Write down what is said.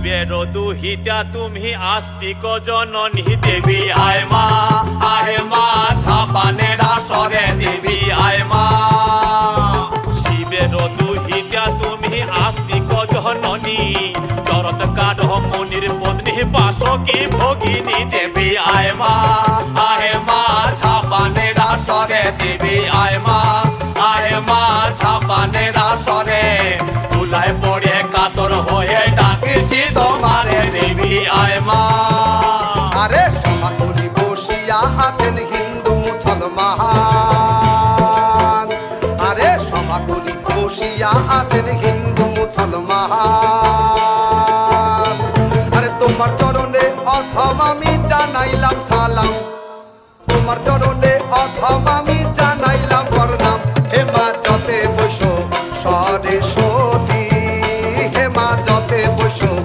শিবের দুহিতা তুমি আস্তিক জননী দেবী আয় মা ঝাপানের আসরে দেবী আয় মা। শিবের দুহিতা তুমি আস্তিক জননী চরত কাঠ মুনির পত্নী বাসকি ভগিনী দেবী আয় মা ঝাপানের আসরে দেবী আয় মা ঝাপানের আসরে তুলায় পড়ে কাতর হয়ে ডাকেছি তোমারে দেবী আয় মা। আরে সমাকুলি বসিয়া আছেন হিন্দু মুসলমান, আরে সমাকুলি বসিয়া আছেন হিন্দু মুসলমান। আরে তোমার চরণে অথম আমি জানাইলাম সালাম, তোমার চরণে অথম আমি জানাইলাম প্রণাম। হে মা যতে